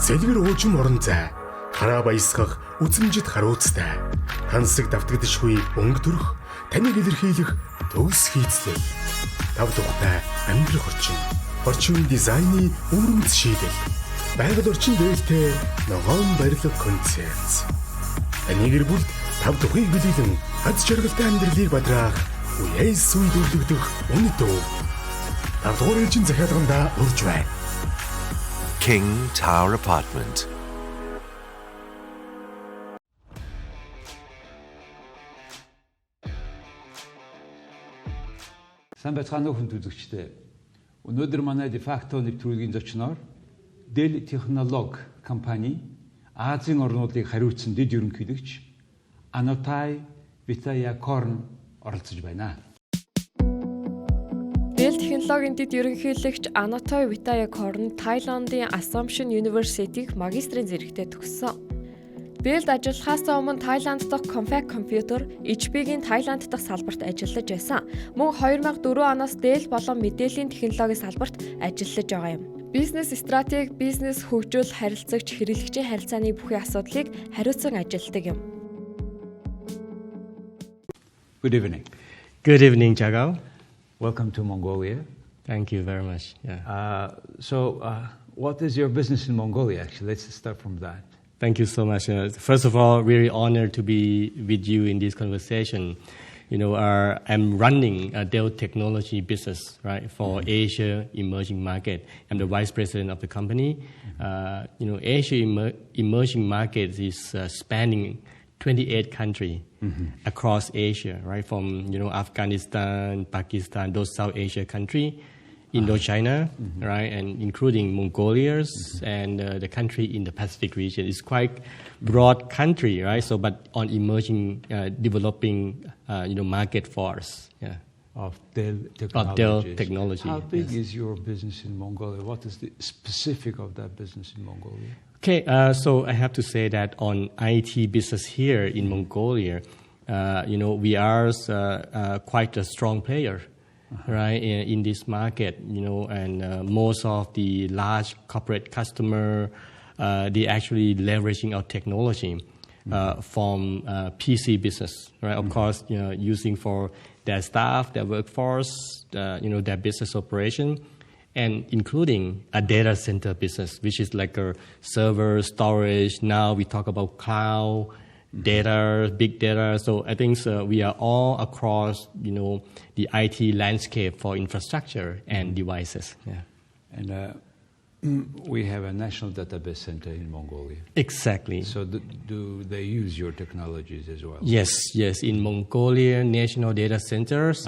Сэлгэр уужим орон зай. Хараа баясгах үзмжид хариуцтай. Тансаг давтагдшгүй өнгө төрөх, таныг илэрхийлэх төгс хийцлэл. Тав тухтай амьдрах орчин дизайны өвөрмөц шийдэл. Байгаль орчин дээлтэй ногоон барилга концепц. Таны гэр бүлд тав тухыг билүүлэн аз жаргалтай амьдралыг бадраах үеэс үед өвлөгдөх үнэт өв. Тав тухайн ээлжийн захиалганда урж байна. King Tower Apartment. Сайн байцгаана уу хүнд үзэгчдээ. Өнөөдөр манай de facto нэвтрүүлгийн зочноор Dell технологи компани Азийн орнуудыг хариуцсан дэд ерөнхийлөгч Анотай Wettayakorn оролцож байна. Dell технологийн дэд ерөнхийлөгч Анотай Wettayakorn Тайландын Assumption University-г магистрийн зэрэгтээ төгссөн. Dell ажиллахаас өмнө Тайланд дахь Compact компьютер HP-гийн Тайланд дахь салбарт ажиллаж байсан. Мөн 2004 оноос Dell болон мэдээллийн технологийн салбарт ажиллаж байгаа юм. Бизнес стратеги, бизнес хөгжүүл харилцагч, хэрэглэгчийн харилцааны бүхий асуудлыг хариуцсан ажилладаг юм. Good evening. Good evening, Jagao. Welcome to Mongolia. Thank you very much. What is your business in Mongolia? Actually, let's start from that. Thank you so much. First of all, really honored to be with you in this conversation. I'm running a Dell technology business, right, for Asia emerging market. I'm the vice president of the company. Asia emerging markets is spanning 28 countries across Asia, right, from Afghanistan, Pakistan, those South Asia countries. Indochina, right, and including Mongolia and the country in the Pacific region. It's quite broad country, right? So, but on emerging, developing, market for us, yeah. Of Dell Technology. How big is your business in Mongolia? What is the specific of that business in Mongolia? Okay, so I have to say that on IT business here in Mongolia, we are quite a strong player. Right, in this market, and most of the large corporate customer, they actually leveraging our technology from PC business, right? Of course, using for their staff, their workforce, their business operation, and including a data center business, which is like a server storage. Now we talk about cloud. Data, big data. So I think we are all across, the IT landscape for infrastructure and devices. Yeah. And we have a national database center in Mongolia. Exactly. So do they use your technologies as well? Yes. In Mongolia national data centers,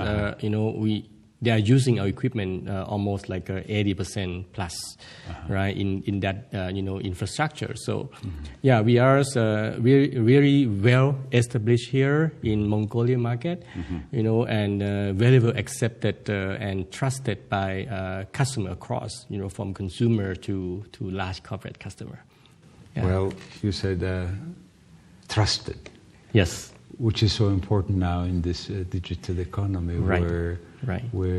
they are using our equipment almost like 80% plus, right, in that infrastructure. So, we are really well established here in Mongolia market, and very well accepted and trusted by customer across, from consumer to large corporate customer. Yeah. Well, you said trusted. Yes. Which is so important now in this digital economy, where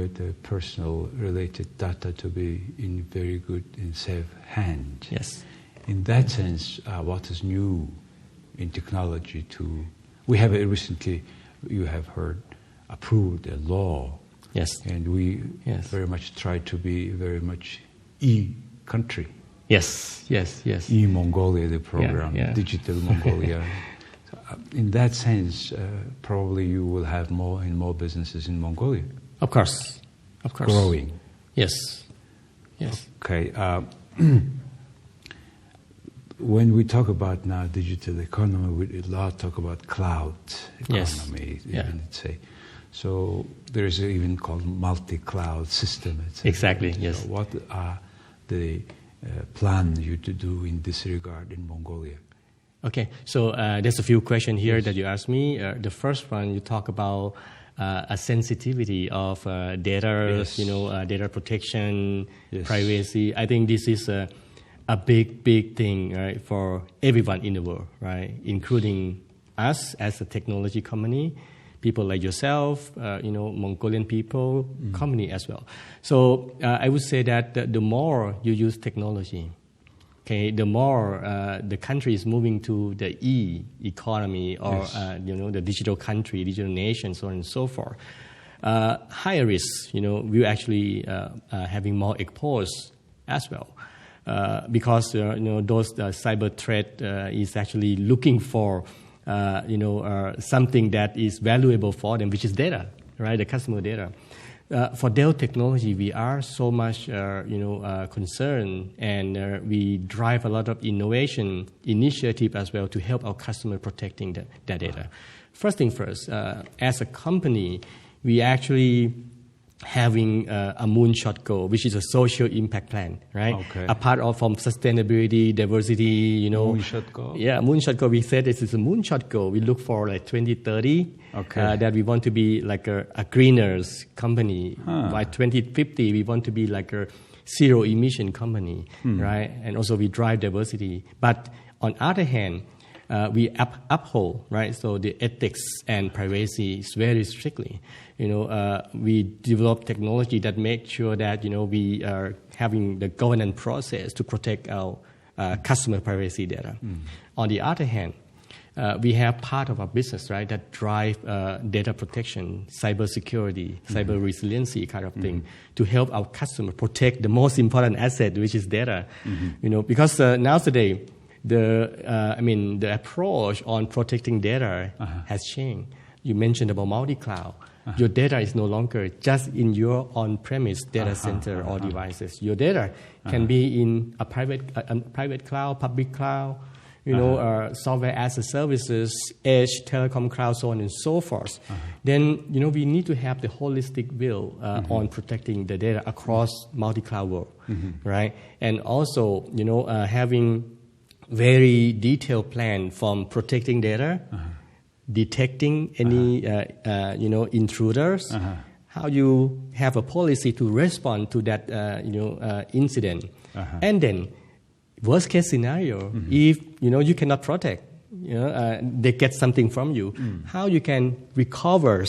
the personal related data to be in very good and safe hands. Yes. In that sense, what is new in technology we have recently, you have heard, approved a law. Yes. And we very much try to be very much e-country. Yes. E-Mongolia, the program, Digital Mongolia. In that sense, probably you will have more and more businesses in Mongolia. Of course. Growing. Yes. Okay. When we talk about now digital economy, we a lot talk about cloud economy. Let's say. So there is even called multi-cloud system. Exactly. Yes. So what are the plan you to do in this regard in Mongolia? Okay, so there's a few questions here that you asked me. The first one, you talk about a sensitivity of data, data protection, privacy. I think this is a big thing, right, for everyone in the world, right, including us as a technology company, people like yourself, Mongolian people, company as well. So I would say that the more you use technology, Okay, the more the country is moving to the economy or the digital country, digital nation, so on and so forth. Higher risk, we're actually having more exposed as well. Because those cyber threat is actually looking for something that is valuable for them, which is data, right? The customer data. For Dell Technology, we are so much concerned, and we drive a lot of innovation initiative as well to help our customer protecting that data. First thing first, as a company, we actually having a moonshot goal, which is a social impact plan, right? Okay. Apart from sustainability, diversity, Moonshot goal? Yeah, moonshot goal. We said this is a moonshot goal. We look for like 2030, that we want to be like a greeners company. By 2050, we want to be like a zero emission company, right? And also we drive diversity. But on the other hand, we uphold, right? So the ethics and privacy is very strictly. We develop technology that makes sure that we are having the governance process to protect our customer privacy data. On the other hand, we have part of our business, right, that drive data protection, cyber security, cyber resiliency kind of thing to help our customer protect the most important asset, which is data. Because nowadays, the approach on protecting data has changed. You mentioned about multi-cloud. Your data is no longer just in your on-premise data center or devices. Your data can be in a private cloud, public cloud, software as a services, edge, telecom cloud, so on and so forth. Then, we need to have the holistic view on protecting the data across multi-cloud world, right? And also, having very detailed plan from protecting data, detecting any intruders, how you have a policy to respond to that incident, and then worst case scenario, if you cannot protect, they get something from you, how you can recover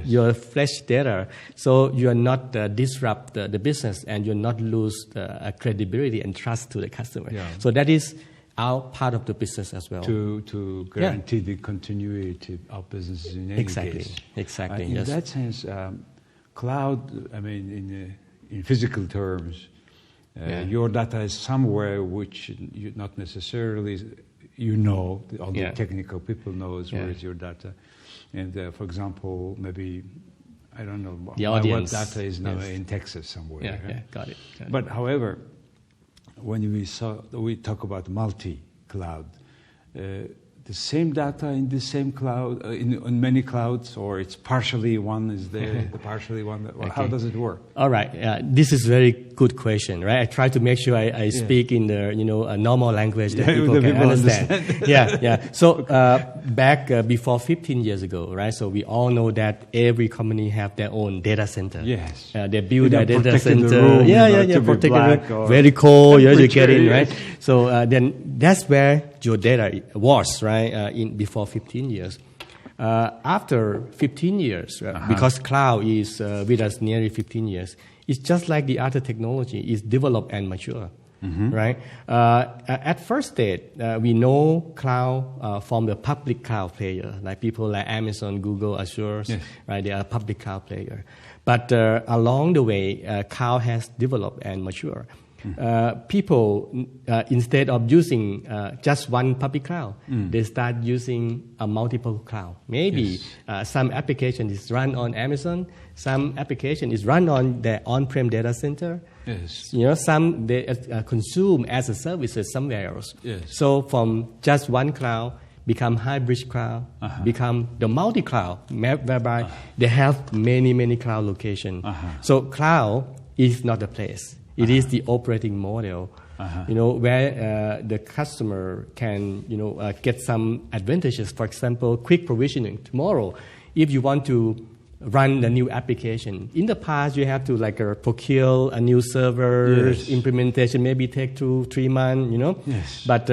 your flash data so you are not disrupt the business and you not lose credibility and trust to the customer. So that is our part of the business as well. To guarantee the continuity of businesses in any case. Exactly. In that sense, cloud, in physical terms, your data is somewhere which you not necessarily all the technical people knows where is your data. And for example, maybe, I don't know, what data is now in Texas somewhere. Got it. But however, when we talk about multi-cloud, the same data in the same cloud, in many clouds, or it's partially one is there, partially one. How does it work? All right, this is a very good question, right? I try to make sure I speak in the a normal language that people can understand. So back before 15 years ago, right? So we all know that every company have their own data center. Yes, they build their data center. The room, protect the room. Very cold. You get in, right? So then that's where your data was, right? Before 15 years. After 15 years, because cloud is with us nearly 15 years, it's just like the other technology is developed and mature, right? At first stage, we know cloud from the public cloud player, like people like Amazon, Google, Azure, right? They are public cloud player. But along the way, cloud has developed and matured. People, instead of using just one public cloud, they start using a multiple cloud. Maybe some application is run on Amazon, some application is run on their on-prem data center. Some they consume as a services somewhere else. So from just one cloud, become hybrid cloud, become the multi-cloud, whereby they have many cloud locations. So cloud is not a place. It is the operating model, where the customer can, get some advantages. For example, quick provisioning. Tomorrow, if you want to run a new application, in the past you have to procure a new server, implementation maybe take 2-3 months, But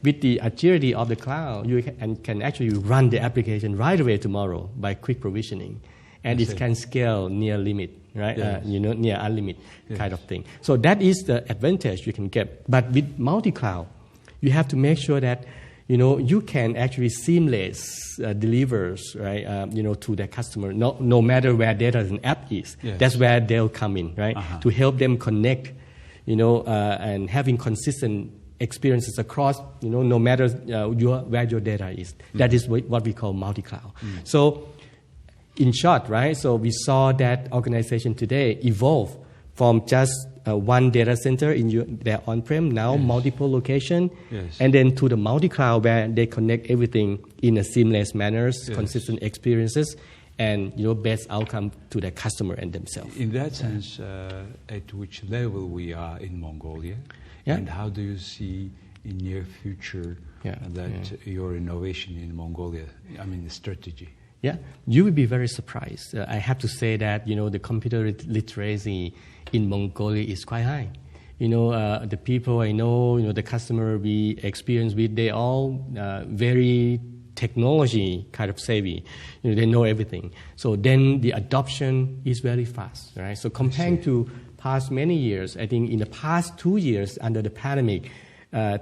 with the agility of the cloud, you can actually run the application right away tomorrow by quick provisioning. and it can scale near limit, right? Near unlimited kind of thing. So that is the advantage you can get. But with multi-cloud, you have to make sure that you can actually seamless delivers, right? To the customer, no matter where data and app is. Yes. That's where they'll come in, right? To help them connect, and having consistent experiences across, no matter where your data is. That is what we call multi-cloud. So, in short, right? So we saw that organization today evolve from just one data center in their on-prem, now multiple location, and then to the multi-cloud where they connect everything in a seamless manner, consistent experiences, and best outcome to the customer and themselves. In that sense, at which level we are in Mongolia, and how do you see in near future that your innovation in Mongolia, the strategy? Yeah, you will be very surprised. I have to say that, the computer literacy in Mongolia is quite high. The people I know, the customer we experience with, they all very technology kind of savvy. They know everything. So then the adoption is very fast, right? So comparing to past many years, I think in the past 2 years under the pandemic,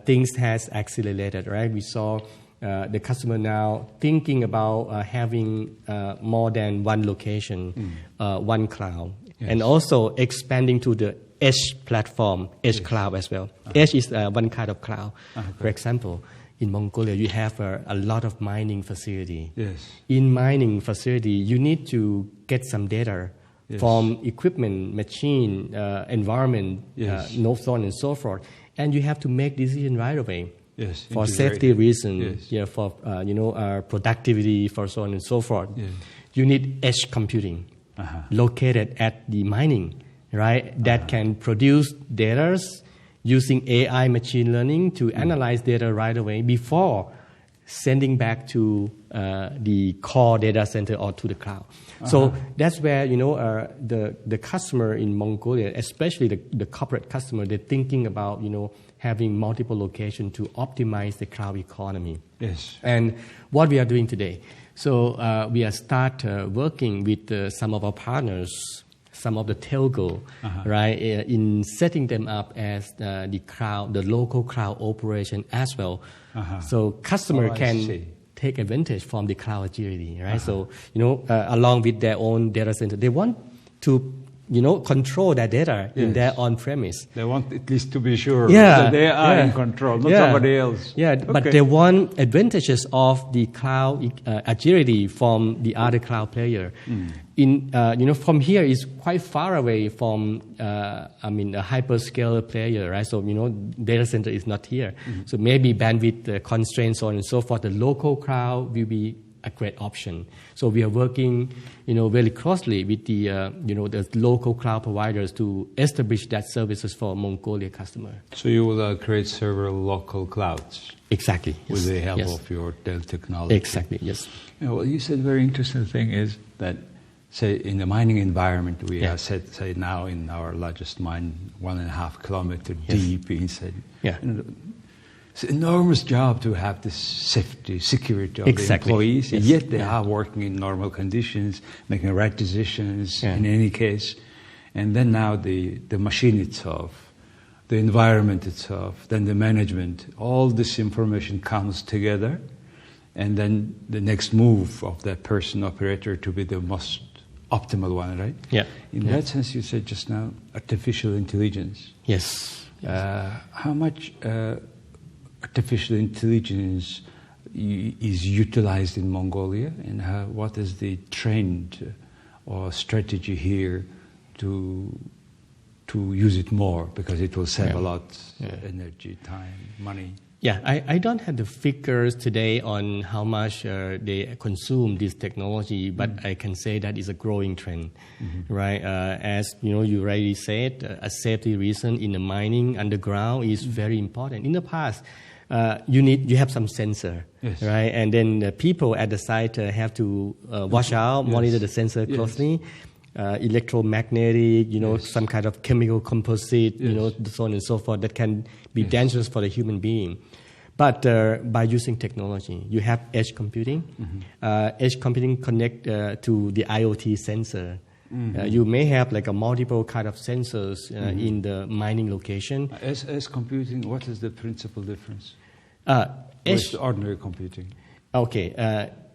things has accelerated, right? We saw the customer now thinking about having more than one location, one cloud, and also expanding to the edge platform, edge cloud as well. Edge is one kind of cloud. For example, in Mongolia, you have a lot of mining facility. In mining facility, you need to get some data from equipment, machine, environment, so on and so forth, and you have to make decision right away. For safety reasons, for productivity, for so on and so forth. You need edge computing located at the mining, right? That can produce data using AI machine learning to analyze data right away before sending back to the core data center or to the cloud. So that's where the customer in Mongolia, especially the corporate customer, they're thinking about having multiple locations to optimize the cloud economy. And what we are doing today, so we are start working with some of our partners, some of the telco, right, in setting them up as the cloud, the local cloud operation as well. So customer can take advantage from the cloud agility, right? So along with their own data center, they want to control that data in their on-premise. They want at least to be sure that they are in control, not somebody else. But they want advantages of the cloud agility from the other cloud player. From here is quite far away from, a hyperscaler player, right? So, data center is not here. So maybe bandwidth constraints, so on and so forth. The local cloud will be a great option. So we are working, very closely with the, the local cloud providers to establish that services for Mongolia customer. So you will create several local clouds. Exactly. With the help of your Dell technology. Exactly. Yes. Well, you said a very interesting thing is that, say, in the mining environment, we are set, say, now in our largest mine, 1.5 kilometer deep inside. It's an enormous job to have this safety, security of the employees, and yet they are working in normal conditions, making right decisions in any case. And then now the machine itself, the environment itself, then the management, all this information comes together, and then the next move of that person, operator, to be the most optimal one, right? In that sense, you said just now, artificial intelligence. How much artificial intelligence is utilized in Mongolia, and what is the trend or strategy here to use it more, because it will save a lot energy, time, money? I don't have the figures today on how much they consume this technology, but I can say that is a growing trend, right? As you already said, a safety reason in the mining underground is very important. In the past, you have some sensor, right? And then the people at the site have to watch out, monitor the sensor closely. Electromagnetic, some kind of chemical composite, so on and so forth, that can be dangerous for the human being. But by using technology, you have edge computing. Edge computing connect to the IoT sensor. You may have like a multiple kind of sensors in the mining location. Edge computing, what is the principal difference Edge, with ordinary computing? Okay,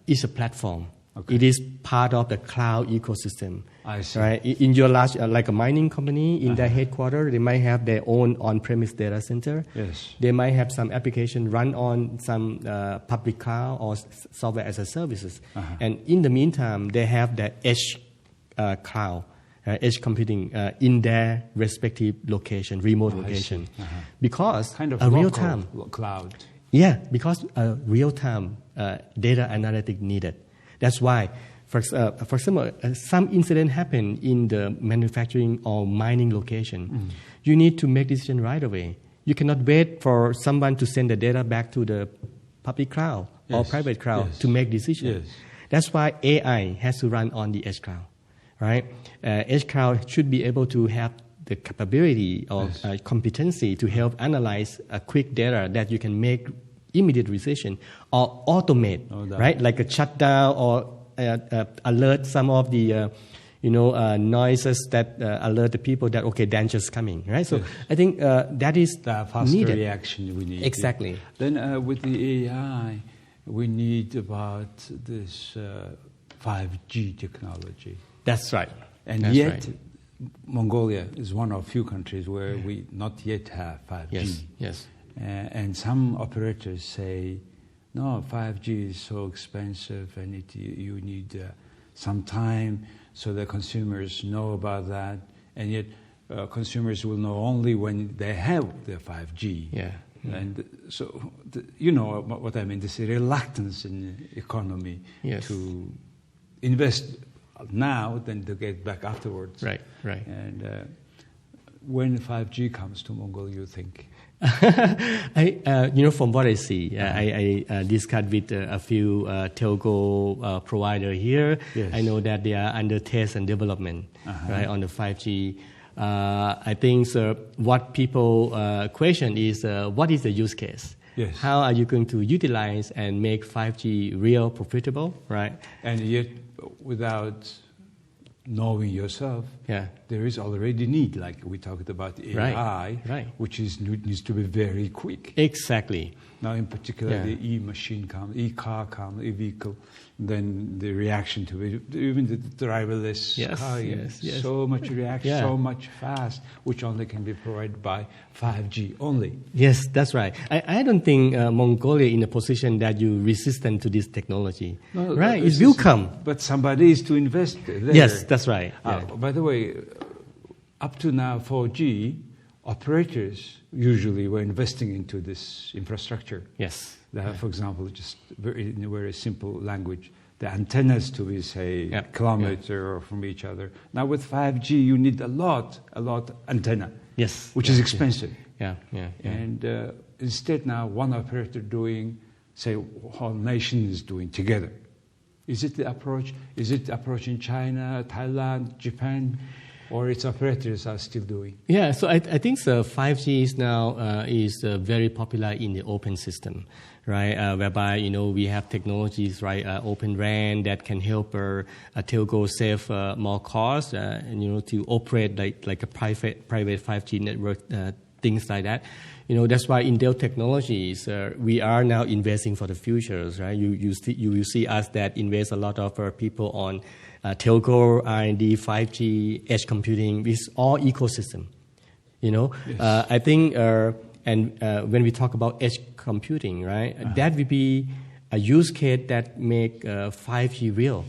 it's a platform. Okay. It is part of the cloud ecosystem. I see. Right? In your large, like a mining company, in their headquarters, they might have their own on-premise data center. Yes. They might have some application run on some public cloud or software as a services. And in the meantime, they have the edge cloud, edge computing in their respective location, remote location. Because kind of a local real-time cloud. Yeah, because real-time data analytic needed. That's why, for example, some incident happen in the manufacturing or mining location. You need to make decision right away. You cannot wait for someone to send the data back to the public cloud or private cloud to make decisions. That's why AI has to run on the edge cloud, right? Edge cloud should be able to have the capability or competency to help analyze a quick data that you can make immediate decision or automate, right? Like a shutdown or alert some of the noises that alert the people that okay, danger's coming, right? So I think that is the faster needed. reaction we need. Exactly. Then with the AI, we need about this 5G technology. That's right. And That's yet, right. Mongolia is one of few countries where we not yet have 5G. Yes. And some operators say, no, 5G is so expensive and you need some time so the consumers know about that. And yet consumers will know only when they have the 5G. Yeah. And so, you know what I mean, this reluctance in economy to invest now than to get back afterwards. Right. And when 5G comes to Mongolia, you think? From what I see, I discussed with a few telco provider here. Yes. I know that they are under test and development, right, on the 5G. I think what people question is what is the use case? Yes. How are you going to utilize and make 5G real profitable, right? And yet, without knowing yourself, there is already need, like we talked about AI, which needs to be very quick. Exactly. Now, in particular, the e-machine comes, e-car comes, e-vehicle, then the reaction to it, even the driverless car, so much reaction, so much fast, which only can be provided by 5G only. Yes, that's right. I don't think Mongolia in a position that you're resistant to this technology. No, right, it will come. But somebody is to invest there. Yes, that's right. By the way, up to now, 4G, operators usually were investing into this infrastructure. Yes. For example, just in a very simple language, the antennas to be, say, a kilometer from each other. Now with 5G, you need a lot antenna. Yes. Which is expensive. Yeah. And instead now, one operator doing, say, whole nation is doing together. Is it the approach? Is it the approach in China, Thailand, Japan? Or its operators are still doing? Yeah, so I think 5G is now very popular in the open system, right? Whereby we have technologies, right? Open RAN that can help a telco save more costs, to operate like a private 5G network, things like that. That's why in Dell Technologies we are now investing for the futures, right? You will see us that invest a lot of people on telco, R&D, 5G, edge computing. It's all ecosystem, Yes. I think, when we talk about edge computing, right, that will be a use case that make 5G real,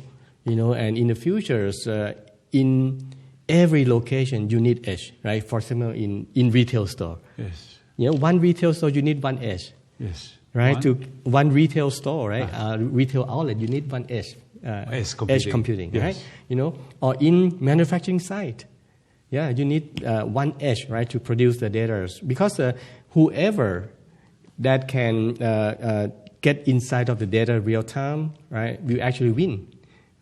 and in the futures, in every location you need edge, right? For example, in retail store. Yes. One retail store, you need one edge. Yes. Right? One retail store, right? Retail outlet, you need one edge. Edge computing, right? Or in manufacturing site, you need one edge, right, to produce the data. Because whoever that can get inside of the data real time, right, will actually win.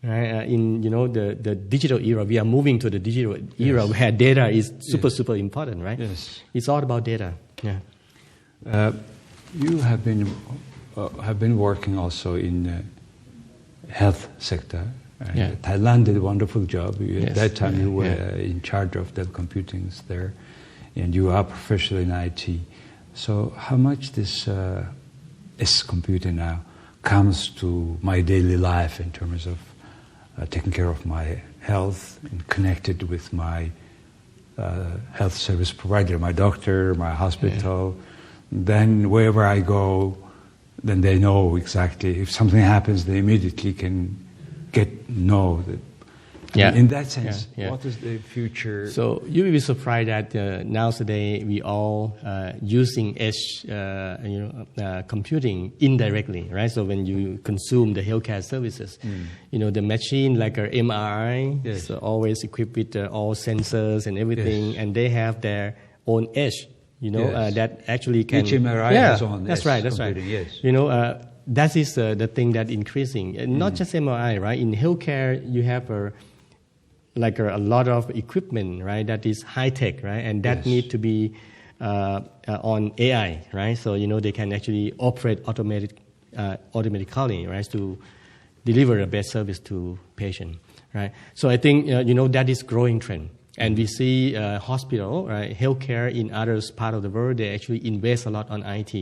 Right? In the digital era, we are moving to the digital era where data is super important, right? Yes. It's all about data. Yeah. You have been working also in health sector. Yeah. Thailand did a wonderful job. At that time, you were Yeah. in charge of Dell computing there, and you are professional in IT. So, how much this computer now comes to my daily life in terms of taking care of my health and connected with my health service provider, my doctor, my hospital. Then wherever I go, then they know exactly if something happens, they immediately can know that. Yeah. In that sense, Yeah. what is the future? So you will be surprised that nowadays we all using edge, computing indirectly, right? So when you consume the healthcare services, the machine like a MRI is always equipped with all sensors and everything, and they have their own edge, that actually can. Each MRI has own that's edge right. That's right. Yes. That is the thing that increasing. Not just MRI, right? In healthcare, you have a lot of equipment, right? That is high tech, right? And that need to be on AI, right? So they can actually operate automatically, right? To deliver the best service to patient, right? So I think that is growing trend. And we see hospital, right, healthcare in other parts of the world, they actually invest a lot on IT,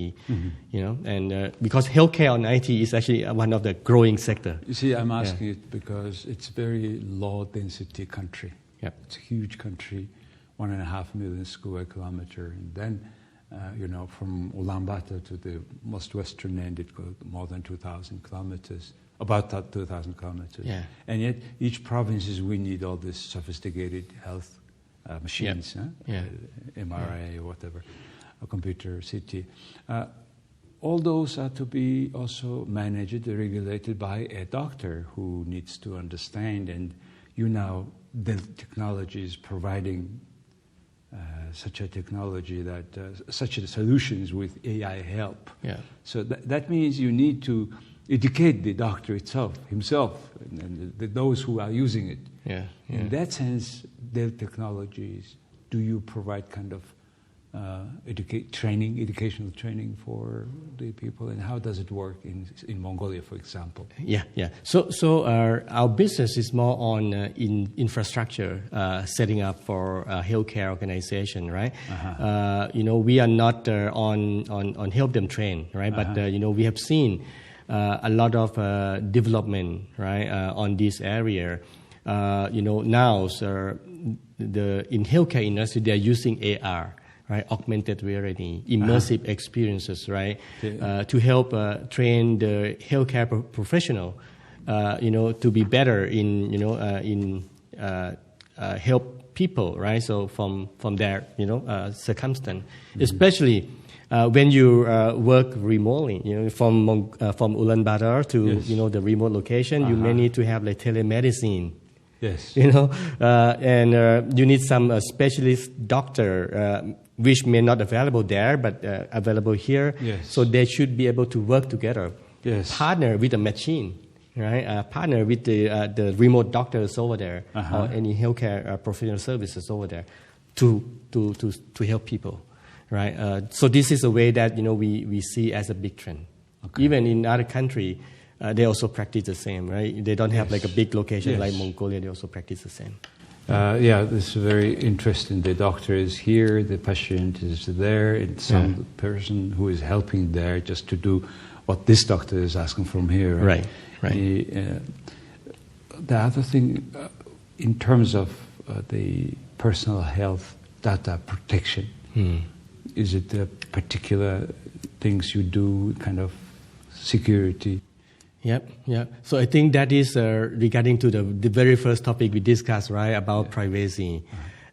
and because healthcare on IT is actually one of the growing sector. You see, I'm asking it because it's a very low-density country. Yep. It's a huge country, 1.5 million square kilometers. And then, from Ulaanbaatar to the most western end, it goes more than 2,000 kilometers. About 2,000 kilometers. Yeah. And yet, each provinces, we need all these sophisticated health machines, MRI or whatever, a computer, CT. All those are to be also managed, regulated by a doctor who needs to understand. And the technology is providing such a technology that, such a solutions with AI help. Yeah. So that means you need to educate the doctor himself, and those who are using it. Yeah. In that sense, Dell Technologies, do you provide kind of educational training for the people, and how does it work in Mongolia, for example? Yeah. So our business is more on infrastructure setting up for a healthcare organization, right? We are not on help them train, right? But we have seen a lot of development, right, on this area. Now, in healthcare industry, they are using AR, right, augmented reality, immersive experiences, right, to help train the healthcare professional, to be better in help people, right? So from their circumstance, especially. When you work remotely, from Ulaanbaatar to the remote location, you may need to have like telemedicine. Yes. And you need some specialist doctor, which may not available there, but available here. Yes. So they should be able to work together. Yes. Partner with a machine, right? Partner with the remote doctors over there, or any healthcare professional services over there, to help people. Right, so this is a way that we see as a big trend. Okay. Even in other countries, they also practice the same. Right, they don't have like a big location like Mongolia. They also practice the same. This is very interesting. The doctor is here, the patient is there, and some person who is helping there just to do what this doctor is asking from here. Right. The other thing, in terms of the personal health data protection. Is it particular things you do, kind of security? Yep. So I think that is regarding to the very first topic we discussed, right, about privacy.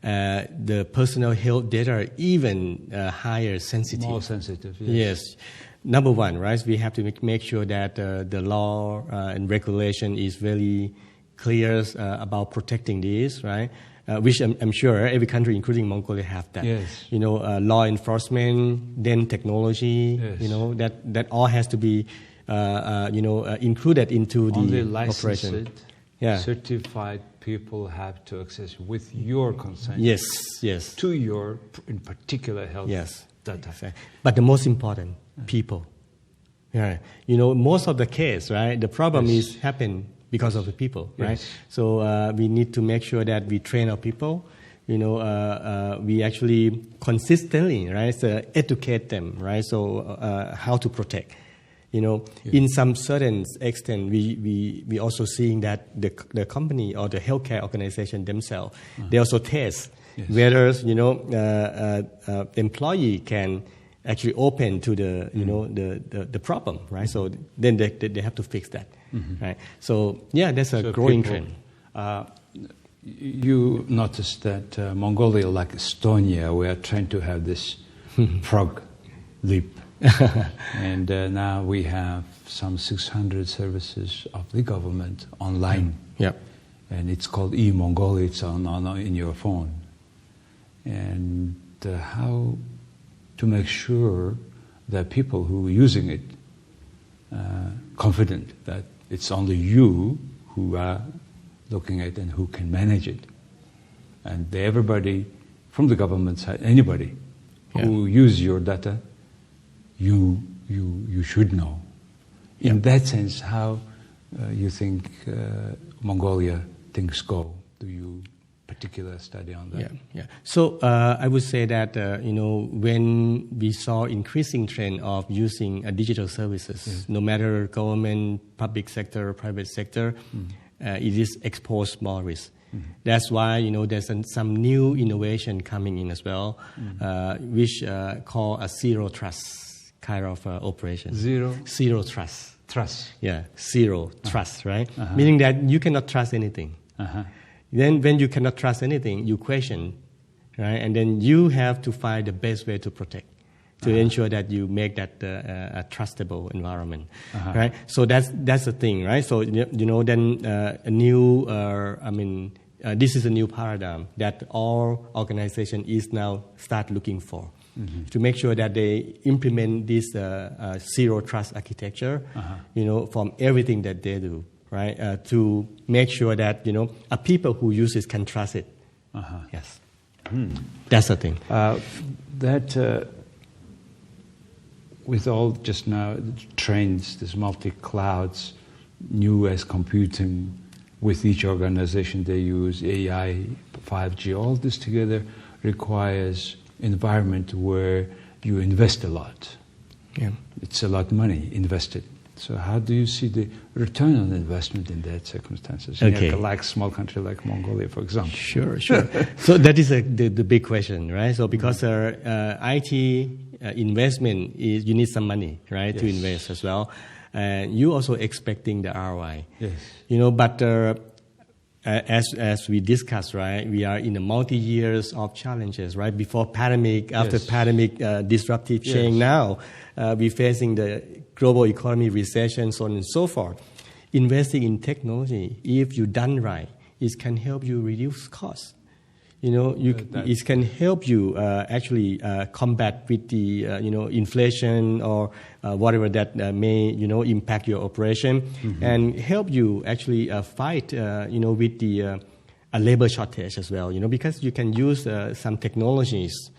The personal health data are even higher sensitive. More sensitive, yes. Number one, right, we have to make sure that the law and regulation is very clear about protecting this, right? Which I'm sure every country, including Mongolia, have that. Yes. Law enforcement, then technology. Yes. That all has to be, included into the only operation. Certified people have to access with your consent. Yes. To your, in particular, health data. But the most important, people. Yeah, most of the case, right? The problem is happen because of the people, right? So we need to make sure that we train our people. We actually consistently, right? So educate them, right? So how to protect. In some certain extent, we also seeing that the company or the healthcare organization themselves, they also test whether employee can actually open to the problem, right? So then they have to fix that, right? So that's a growing trend. You noticed that Mongolia, like Estonia, we are trying to have this frog leap. And now we have some 600 services of the government online. Yep. And it's called e-Mongolia. It's on in your phone. And how to make sure that people who are using it confident that it's only you who are looking at it and who can manage it. And everybody from the government side, anybody who use your data, you should know. In that sense, how you think Mongolia things go? Do you particular study on that? Yeah. So I would say that when we saw increasing trend of using digital services, no matter government, public sector, private sector, it is exposed more risk. That's why there's some new innovation coming in as well, which call a zero trust kind of operation. Zero trust. Trust. Yeah, zero trust, right? Meaning that you cannot trust anything. Then when you cannot trust anything, you question, right? And then you have to find the best way to protect, to ensure that you make that a trustable environment, right? So that's the thing, right? So then a new, this is a new paradigm that all organization is now start looking for, to make sure that they implement this zero trust architecture, from everything that they do, right? To make sure that people who use it can trust it. Yes, that's the thing. With all just now trends, this multi-clouds, new as computing, with each organization they use AI, 5G, all this together requires environment where you invest a lot. Yeah. It's a lot of money invested. So how do you see the return on investment in that circumstances? Okay. Like small country like Mongolia, for example. Sure. So that is the big question, right? So because IT investment is, you need some money, right, to invest as well. And you also expecting the ROI. Yes. But as we discussed, right, we are in a multi-years of challenges, right? Before pandemic, after pandemic, disruptive change. Now, we're facing the global economy recession, so on and so forth. Investing in technology, if you done right, it can help you reduce costs. It can help you actually combat with the inflation or whatever that may impact your operation, and help you actually fight with the labor shortage as well. Because you can use some technologies,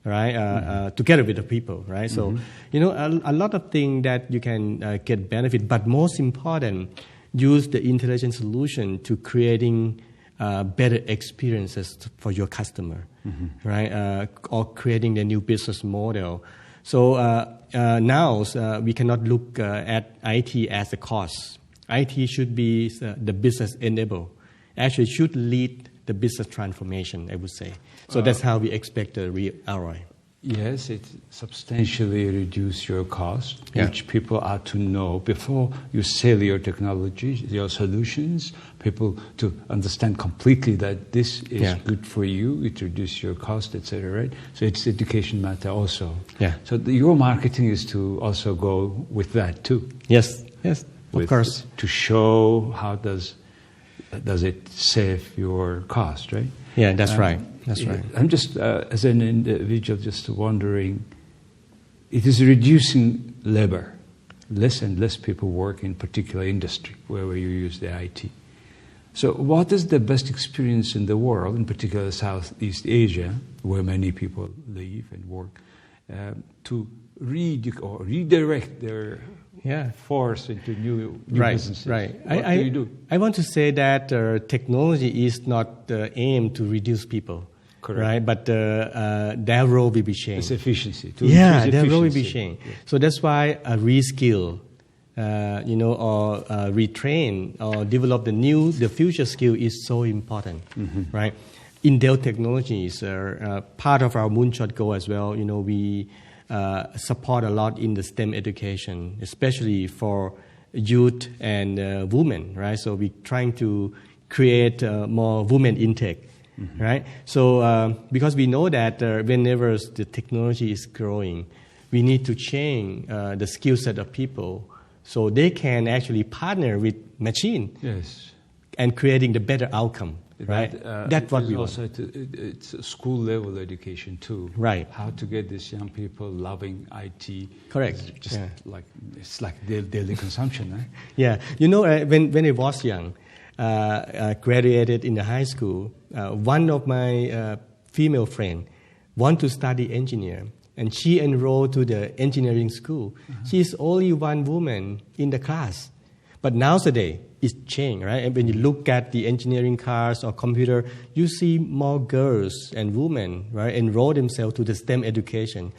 right, together with the people, right? So a lot of things that you can get benefit, but most important, use the intelligent solution to creating better experiences for your customer, right? Or creating a new business model. So now we cannot look at IT as a cost. IT should be the business enabler. Actually, should lead the business transformation, I would say. So that's how we expect the ROI. Yes, it substantially reduces your cost, which people are to know before you sell your technology, your solutions, people to understand completely that this is good for you, it reduces your cost, etc., right? So it's education matter also. Yeah. So your marketing is to also go with that too. Yes, of course. To show how does it save your cost, right? Yeah, that's right. That's right. I'm just, as an individual, just wondering, it is reducing labor. Less and less people work in particular industry where you use the IT. So what is the best experience in the world, in particular Southeast Asia, where many people live and work, to redirect their force into new businesses. Right. What do you do? I want to say that technology is not aimed to reduce people. Correct. Right, but their role will be changed. It's efficiency. Their role will be changed. Yes. So that's why a reskill, or retrain or develop the future skill is so important, right? In Dell Technologies, part of our moonshot goal as well, we support a lot in the STEM education, especially for youth and women, right? So we're trying to create more women intake. Right, so because we know that whenever the technology is growing, we need to change the skill set of people so they can actually partner with machine. Yes, and creating the better outcome. Right, that's what we want. Also, it's school level education too. Right, how to get these young people loving IT. Correct. Just it's like daily consumption. Right? Yeah, when I was young. Graduated in the high school, one of my female friend want to study engineer, and she enrolled to the engineering school. She's only one woman in the class, but nowadays it's changed, right? And when you look at the engineering class or computer, you see more girls and women, right, enroll themselves to the STEM education.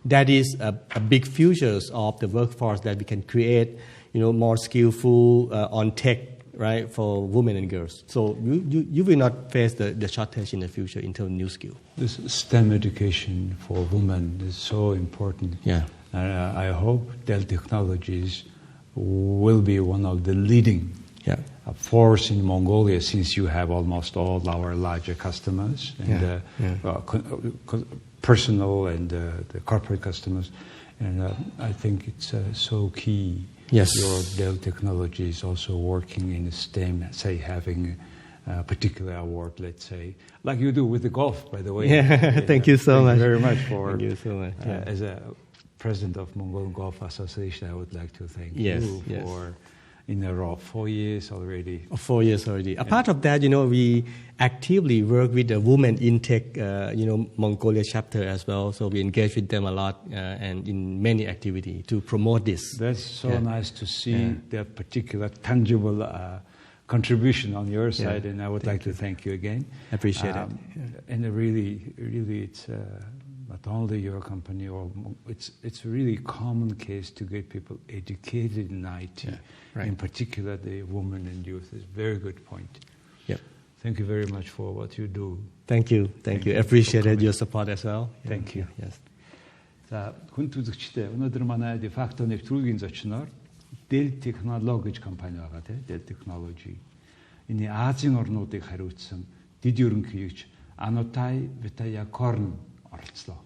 That is a big future of the workforce that we can create, more skillful on tech. Right, for women and girls. So you will not face the shortage in the future in terms of new skill. This STEM education for women is so important. Yeah. I hope Dell Technologies will be one of the leading force in Mongolia, since you have almost all our larger customers and personal and the corporate customers. And I think it's so key. Yes. Your Dell Technology is also working in STEM, say having a particular award, let's say, like you do with the golf, by the way. Yeah, thank you so much. Thank you very much for. Thank you so much. As a president of Mongolian Golf Association, I would like to thank you for in a row 4 years already. 4 years already. Apart of that, we actively work with the Women in Tech, Mongolia chapter as well. So we engage with them a lot and in many activities to promote this. That's so nice to see that particular tangible contribution on your side, and I would like to thank you again. I appreciate it. And really, it's not only your company, it's really common case to get people educated in IT. Yeah. Right. In particular, the women and youth is a very good point. Yep. Thank you very much for what you do. Thank you. Thank you. Appreciated your support as well. Thank you. Yes. За хүнд үзэгчтэй өнөөдөр манай de facto нэвтрүүлгийн зочноор Dell технологи гэж компани байгаа тийм Dell Technology. Энэ Азийн орнуудыг хариуцсан дэд ерөнхийлөгч Anothai Wettayakorn оролцлоо.